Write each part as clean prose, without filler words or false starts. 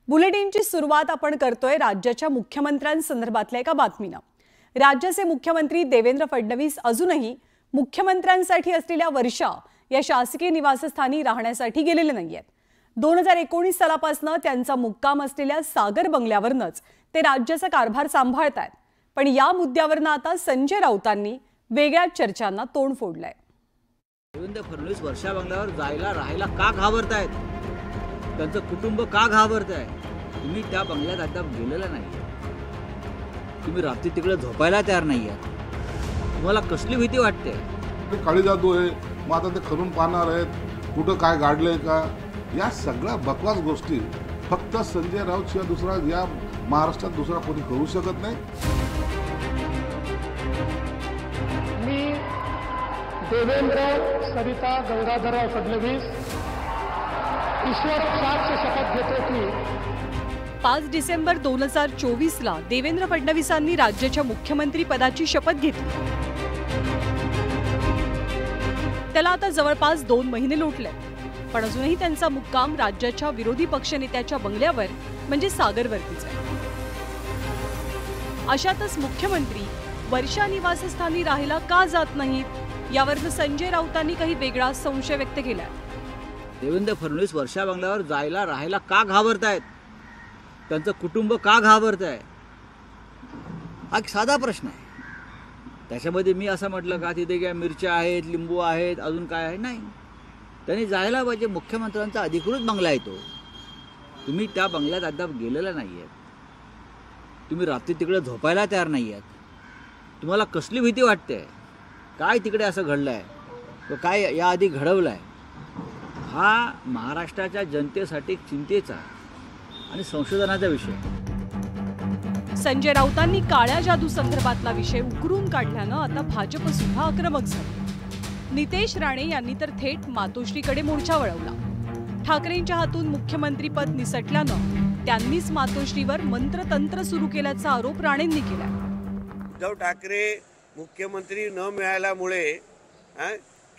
बुलेटिनची सुरुवात आपण करतोय राज्याच्या मुख्यमंत्र्यांसंदर्भातल्या एका बातमीनं। राज्याचे मुख्यमंत्री देवेंद्र फडणवीस अजूनही मुख्यमंत्र्यांसाठी असलेल्या वर्षा या शासकीय निवासस्थानी राहण्यासाठी गेलेले नाहीयेत। 2019 सालापासून त्यांचा मुक्काम असलेल्या सागर बंगल्यावरनच ते राज्याचा कारभार सांभाळतात। पण या मुद्द्यावरनं आता संजय राऊतांनी वेगळ्या चर्चांना तोंड फोडलंय। देवेंद्र फडणवीस वर्षा बंगल्यावर जायला राहायला का घाबरतायत? त्यांचं कुटुंब का घाबरतंय? तुम्ही त्या बंगल्यात अद्याप गेलेला नाही। तुम्ही रात्री तिकडे झोपायला तयार नाही आहात। तुम्हाला कसली भीती वाटते? काळी जादू आहे, मग आता ते खरून पाहणार आहेत, कुठं काय गाडलंय का? या सगळ्या बकवास गोष्टी फक्त संजय राऊत शिवाय दुसरा या महाराष्ट्रात दुसरा कोणी करू शकत नाही। मी देवेंद्र सरिता गंगाधरराव फडणवीस ईश्वर साक्षी शपथ घेतो की 5 डिसेंबर 2024 ला देवेंद्र फडणवीसांनी राज्याच्या मुख्यमंत्री पदाची शपथ घेतली। त्याला आता जवळपास 2 महिने लोटले, पण अजूनही त्यांचा मुक्काम राज्याच्या विरोधी पक्षनेत्याच्या बंगल्यावर म्हणजे सागरवरतीच आहे। अशातच मुख्यमंत्री वर्षा निवासस्थानी राहायला का जात नाहीत यावर संजय राऊतांनी काही वेगळा संशय व्यक्त केला। देवेंद्र फडणवीस वर्षा बंगल्यावर जायला राहायला का घाबरतायत? त्यांचं कुटुंब का घाबरतंय? हा एक साधा प्रश्न आहे। त्याच्यामध्ये मी असं म्हटलं का तिथे काय मिरच्या आहेत, लिंबू आहेत, अजून काय आहे? नाही, त्यांनी जायला पाहिजे। मुख्यमंत्र्यांचा अधिकृत बंगला आहे तो। तुम्ही त्या बंगल्यात अद्याप गेलेला नाही आहेत। तुम्ही रात्री तिकडे झोपायला तयार नाही आहात। तुम्हाला कसली भीती वाटते? काय तिकडे असं घडलं आहे, काय याआधी घडवलं आहे? हा महाराष्ट्राच्या जनतेसाठी चिंतेचा आणि संशोधनाचा विषय। संजय राऊतांनी काळ्या जादू संदर्भातला विषय उकरून काढल्यानं आता भाजप सुद्धा आक्रमक झाली। नितेश राणे यांनी तर थेट मातोश्रीकडे मोर्चा वळवला। ठाकरेंच्या हातून मुख्यमंत्रीपद निसटल्यानं त्यांनीच मातोश्रीवर मंत्रतंत्र सुरू केल्याचा आरोप राणेंनी केला। उद्धव ठाकरे मुख्यमंत्री न मिळाल्यामुळे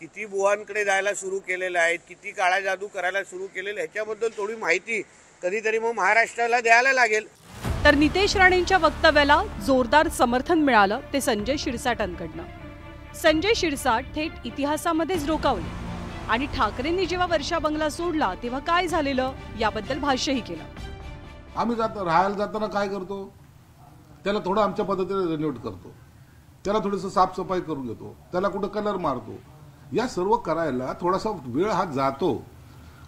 किती बुवांकडे जायला सुरू केलेलं आहे, किती काळा जादू करायला सुरू केलेलं आहे, ह्याच्याबद्दल थोडी माहिती कधीतरी मग महाराष्ट्राला द्यायला लागेल। तर नितेश राणेंच्या वक्तव्याला जोरदार समर्थन मिळालं ते संजय शिरसाटांकडनं। संजय शिरसाट थेट इतिहासामध्येच डोकावले आणि ठाकरेंनी जेव्हा वर्षा बंगला सोडला तेव्हा काय झालेलं याबद्दल भाष्यही केलं। आम्ही राहायला जाताना काय करतो, त्याला थोडं आमच्या पद्धतीने रिनोव्हेट करतो, त्याला थोडंसं साफसफाई करून घेतो, त्याला कुठं कलर मारतो। या सर्व करायला थोडासा वेळ हा जातो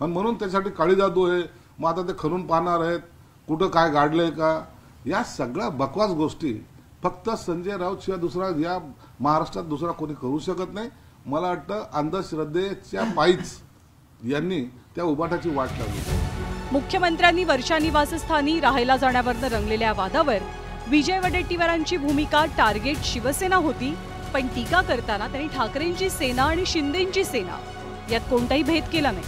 आणि म्हणून त्यासाठी काळी जादू आहे, मग आता ते खरून पाहणार आहेत, कुठं काय गाडलंय का? या सगळ्या बकवास गोष्टी फक्त संजय राऊत शिवाय दुसरा या महाराष्ट्रात दुसरा कोणी करू शकत नाही। मला वाटतं अंधश्रद्धेच्या पायीच यांनी त्या उभाटाची वाट लावली। मुख्यमंत्र्यांनी वर्षा निवासस्थानी राहायला जाण्यावरनं रंगलेल्या वादावर विजय वडेट्टीवारांची भूमिका टार्गेट शिवसेना होती, पण टीका करताना त्यांनी ठाकरेंची सेना आणि शिंदेंची सेना यात कोणताही भेद केला नाही।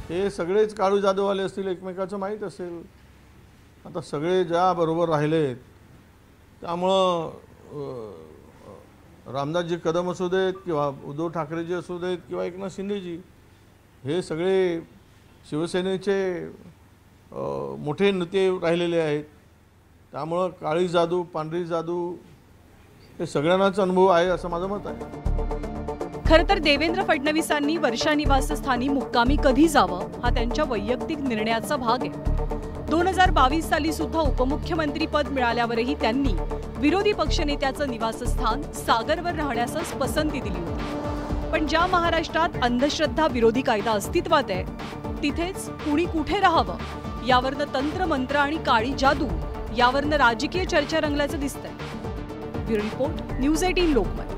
हे सगळेच काळू जादूवाले असतील, एकमेकाचं माहीत असेल। आता सगळे ज्या बरोबर राहिले त्यामुळं रामदासजी कदम असू देत किंवा उद्धव ठाकरेजी असू देत किंवा एकनाथ शिंदेजी, हे सगळे शिवसेनेचे मोठे नेते राहिलेले आहेत। त्यामुळं काळी जादू, पांढरी जादू हे सगळ्यांनाच अनुभव आहे असं माझं मत आहे। खरं तर देवेंद्र फडणवीसांनी वर्षा निवासस्थानी मुक्कामी कधी जावं हा त्यांच्या वैयक्तिक निर्णयाचा भाग आहे। 2022 साली सुद्धा उपमुख्यमंत्री पद मिळाल्यावरही त्यांनी विरोधी पक्षनेत्याचं निवासस्थान सागरवर राहण्यासच पसंती दिली होती। पण ज्या महाराष्ट्रात अंधश्रद्धा विरोधी कायदा अस्तित्वात आहे तिथेच कुणी कुठे राहावं यावरनं तंत्र मंत्र आणि काळी जादू यावरनं राजकीय चर्चा रंगल्याचं दिसतंय। Bureau report, news 18 Lokmat.